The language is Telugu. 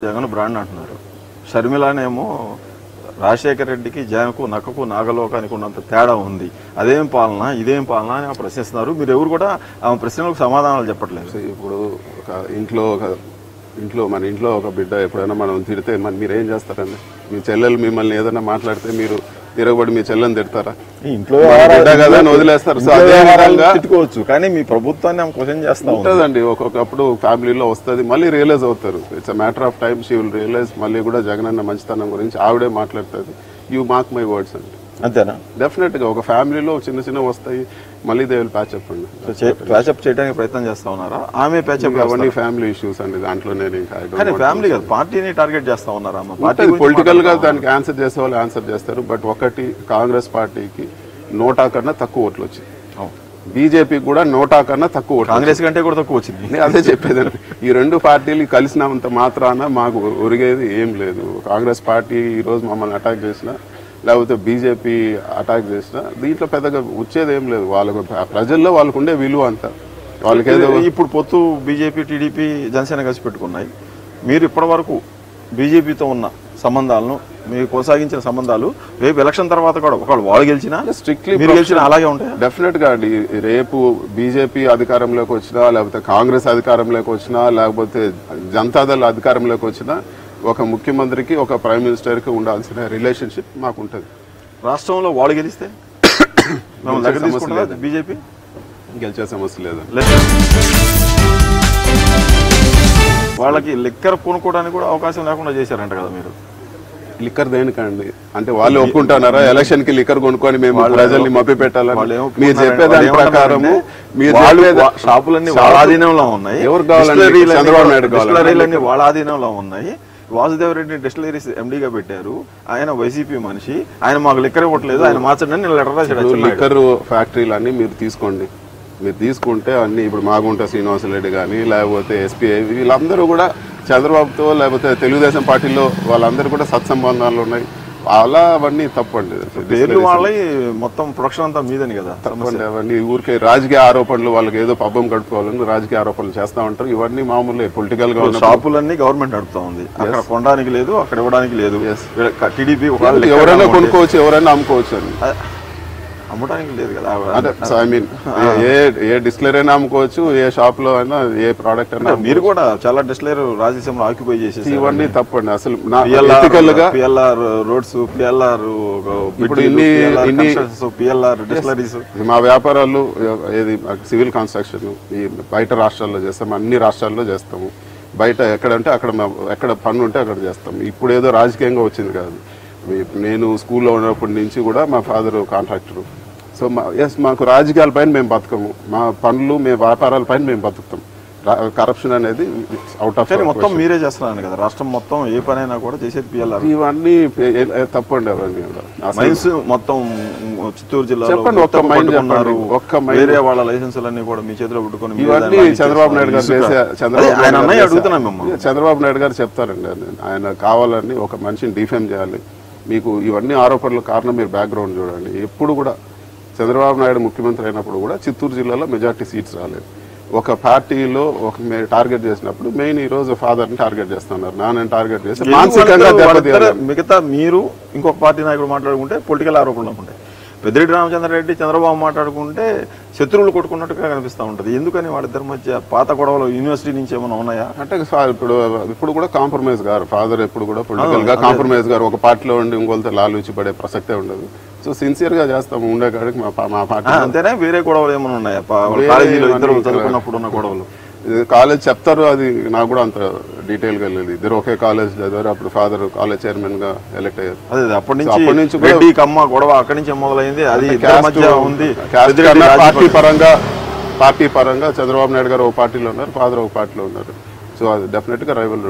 జగన్ బ్రాండ్ అంటున్నారు. షర్మిలనేమో రాజశేఖర రెడ్డికి జగన్కు నక్కకు నాగలోకానికి ఉన్నంత తేడా ఉంది. అదేం పాలన ఇదేం పాలన అని ప్రశ్నిస్తున్నారు. మీరు ఎవరు కూడా ఆ ప్రశ్నలకు సమాధానాలు చెప్పట్లేదు. ఇప్పుడు మన ఇంట్లో ఒక బిడ్డ ఎప్పుడైనా మనం తిడితే మీరేం చేస్తారండి? మీ చెల్లెలు మిమ్మల్ని ఏదైనా మాట్లాడితే మీరు తిరగబడి మీ చెల్లెని తిడతారా? ఇంట్లో కదా వదిలేస్తారు. సో అదే విధంగా తిట్టుకోవచ్చు, కానీ మీ ప్రభుత్వాన్ని క్వశ్చన్ చేస్తా ఉంటుందండి. ఒక్కొక్కప్పుడు ఫ్యామిలీలో వస్తుంది, మళ్ళీ రియలైజ్ అవుతారు. It's a matter of time. She will realize. మళ్ళీ కూడా జగన్ అన్న మంచితనం గురించి ఆవిడే మాట్లాడుతుంది. యూ మార్క్ మై వర్డ్స్ అండి. అంతేనా? డెఫినెట్ గా ఒక ఫ్యామిలీలో చిన్న చిన్న వస్తాయి, మళ్ళీ దే విల్ ప్యాచప్ అండి. ప్యాచప్ చేయడానికి ప్రయత్నం చేస్తా ఉన్నారా? ఆమె ప్యాచప్ అవన్నీ ఫ్యామిలీ ఇష్యూస్ అండి. దాంట్లో నేను ఇంకా ఫ్యామిలీ కాదు, పార్టీని టార్గెట్ చేస్తా ఉన్నారా? పొలిటికల్ గా దానికి ఆన్సర్ చేసే వాళ్ళు ఆన్సర్ చేస్తారు. బట్ ఒకటి, కాంగ్రెస్ పార్టీకి 100 కన్నా తక్కువ ఓట్లు వచ్చాయి. బీజేపీకి కూడా 100 కన్నా తక్కువ ఓట్లు, కాంగ్రెస్ కంటే కూడా తక్కువ వచ్చింది. అదే చెప్పేదండి. ఈ రెండు పార్టీలు కలిసినంత మాత్రాన మాకు ఒరిగేది ఏం లేదు. కాంగ్రెస్ పార్టీ ఈ రోజు మమ్మల్ని అటాక్ చేసినా, లేకపోతే బీజేపీ అటాక్ చేసినా దీంట్లో పెద్దగా వచ్చేది ఏం లేదు. వాళ్ళకు ప్రజల్లో వాళ్ళకు ఉండే విలువ అంతా వాళ్ళకేదో. ఇప్పుడు పొత్తు బీజేపీ టీడీపీ జనసేన కలిసి పెట్టుకున్నాయి. మీరు ఇప్పటి వరకు బీజేపీతో ఉన్న సంబంధాలను, మీరు కొనసాగించిన సంబంధాలు రేపు ఎలక్షన్ తర్వాత కూడా ఒకవేళ వాళ్ళు గెలిచినా స్ట్రిక్ట్లీ గెలిచినా అలాగే ఉంటాయి. డెఫినెట్ గా అండి. రేపు బీజేపీ అధికారంలోకి వచ్చినా, లేకపోతే కాంగ్రెస్ అధికారంలోకి వచ్చినా, లేకపోతే జనతాదళ్ అధికారంలోకి వచ్చినా, ఒక ముఖ్యమంత్రికి ఒక ప్రైమ్ మినిస్టర్కి ఉండాల్సిన రిలేషన్షిప్ మాకు ఉంటుంది. రాష్ట్రంలో వాళ్ళు గెలిస్తే బీజేపీ గెలిచే సమస్య లేదు. వాళ్ళకి లిక్కర్ కొనుక్కోవడానికి కూడా అవకాశం లేకుండా చేశారంట కదా మీరు. లిక్కర్ దేనికండి? అంటే వాళ్ళు ఒప్పుకుంటున్నారా ఎలక్షన్ కి లిక్కర్ కొనుక్కొని మేము ప్రజల్ని మభ్య పెట్టాలని? మీరు చెప్పేదాని ప్రకారము షాపులన్నీ వాళ్ళ ఆధీనంలో ఉన్నాయి. ఎవరు కావాలంటే చంద్రబాబు నాయుడు డిస్టిలరీలన్నీ వాళ్ళ ఆధీనంలో ఉన్నాయి. వాసుదేవ్ రెడ్డి డిస్టిలరీస్ ఎండీగా పెట్టారు. ఆయన వైసీపీ మనిషి. ఆయన మాకు లిక్కర్ ఇవ్వట్లేదు, ఆయన మార్చండి నేను లెటర్ రాశాడు. లిక్కర్ ఫ్యాక్టరీలు అన్ని మీరు తీసుకోండి. మీరు తీసుకుంటే అన్ని ఇప్పుడు మాగుంట శ్రీనివాసరెడ్డి కానీ, లేకపోతే ఎస్పీఐ, వీళ్ళందరూ కూడా చంద్రబాబుతో లేకపోతే తెలుగుదేశం పార్టీలో వాళ్ళందరూ కూడా సత్సంబంధాలు ఉన్నాయి. అలా అవన్నీ తప్పండి. పేర్లు వాళ్ళ మొత్తం ప్రొడక్షన్ అంతా మీదని కదా. తప్పండి అవన్నీ. ఊరికే రాజకీయ ఆరోపణలు, వాళ్ళకి ఏదో పబ్బం కట్టుకోవాలని రాజకీయ ఆరోపణలు చేస్తూ ఉంటారు. ఇవన్నీ మామూలే. పొలిటికల్ గా షాపులన్నీ గవర్నమెంట్ నడుపుతా ఉంది. అక్కడ కొనడానికి లేదు, అక్కడ ఇవ్వడానికి లేదు. టీడీపీ ఎవరైనా కొనుక్కోవచ్చు, ఎవరైనా అమ్ముకోవచ్చు అని. అమ్మడానికి లేదు కదా. అంటే ఐ మీన్ ఏ డిస్టిలరీ అయినా అమ్ముకోవచ్చు, ఏ షాప్ లో అయినా ఏ ప్రోడక్ట్ అయినా. మీరు కూడా చాలా డిస్టిలరీ రాజస్థాన్ ఆక్యుపై చేసేసి ఇవన్నీ తప్పండి అసలు. పిఎల్ఆర్ రోడ్స్, పిఎల్ఆర్ ఇప్పుడు పిఎల్ఆర్ డిస్టిలరీస్. మా వ్యాపారాలు ఏది సివిల్ కన్స్ట్రక్షన్ ఈ బయట రాష్ట్రాల్లో చేస్తాము, అన్ని రాష్ట్రాల్లో చేస్తాము. బయట ఎక్కడంటే అక్కడ ఎక్కడ పన్ను ఉంటే అక్కడ చేస్తాము. ఇప్పుడు ఏదో రాజకీయంగా వచ్చింది కాదు. నేను స్కూల్లో ఉన్నప్పటి నుంచి కూడా మా ఫాదర్ కాంట్రాక్టరు. సో మాకు రాజకీయాల పైన మేము బతకము. మా పనులు, మేము వ్యాపారాల పైన మేము బతుకుతాం. కరప్షన్ అనేది అవుట్ ఆఫ్. మొత్తం మీరే చేస్తున్నాను కదా, రాష్ట్రం మొత్తం ఏ పనైనా కూడా చేసేది పిఎల్ఆర్. ఇవన్నీ తప్పండి. అవన్నీ మైన్స్ మొత్తం చిత్తూరు జిల్లా చెప్పండి. ఒక్క మైన్ చెప్పండి. ఒక్క మైన్ వేరే వాళ్ళ లైసెన్సులన్నీ కూడా మీ చేతిలో పెట్టుకుని ఇవన్నీ చంద్రబాబు నాయుడు గారు చేసే చంద్రబాబు నాయుడు గారు చెప్తారండి. ఆయన కావాలని ఒక మనిషిని డిఫేమ్ చేయాలి. మీకు ఇవన్నీ ఆరోపణల కారణం మీరు బ్యాక్గ్రౌండ్ చూడండి. ఎప్పుడు కూడా చంద్రబాబు నాయుడు ముఖ్యమంత్రి అయినప్పుడు కూడా చిత్తూరు జిల్లాలో మెజార్టీ సీట్స్ రాలేదు. ఒక పార్టీలో ఒక టార్గెట్ చేసినప్పుడు మెయిన్ ఈ రోజు ఫాదర్ ని టార్గెట్ చేస్తున్నారు, నాన్నని టార్గెట్ చేసి మానసికంగా దెబ్బతీయాలి. మిగతా మీరు ఇంకొక పార్టీ నాయకుడు మాట్లాడుకుంటే పొలిటికల్ ఆరోపణలు ఉంటాయి. పెద్దిరెడ్డి రామచంద్రరెడ్డి, చంద్రబాబు మాట్లాడుకుంటే శత్రువులు కొట్టుకున్నట్టుగా కనిపిస్తూ ఉంటుంది. ఎందుకని వాళ్ళిద్దరి మధ్య పాత గొడవలు యూనివర్సిటీ నుంచి ఏమైనా ఉన్నాయా? అంటే ఇప్పుడు కూడా కాంప్రమైజ్ గారు ఫాదర్ ఎప్పుడు కూడా పొలిటికల్ గా కాంప్రమైజ్ గారు. ఒక పార్టీలో ఉండి ఇంకొకరితో లాలూచి పడే ప్రసక్తే ఉండదు. సో సిన్సియర్ గా చేస్తాము ఉండే కాడికి మా పార్టీ. అంతేనా? వేరే గొడవలు ఏమైనా ఉన్నాయా? కాలేజీలో ఇద్దరు చదువుకున్నప్పుడు ఉన్న గొడవలు కాలేజ్ చెప్తారు. అది నాకు కూడా అంత డీటెయిల్ గా లేదు. ఇద్దరు ఒకే కాలేజ్ చదివారు. అప్పుడు ఫాదర్ కాలేజ్ చైర్మన్ గా ఎలక్ట్ అయ్యారు. అదే అప్పటి నుంచి గొడవ అక్కడి నుంచి మొదలైంది. అది ఉంది. పార్టీ పరంగా చంద్రబాబు నాయుడు గారు ఒక పార్టీలో ఉన్నారు, ఫాదర్ ఒక పార్టీలో ఉన్నారు. సో అది డెఫినెట్ గా రైవల్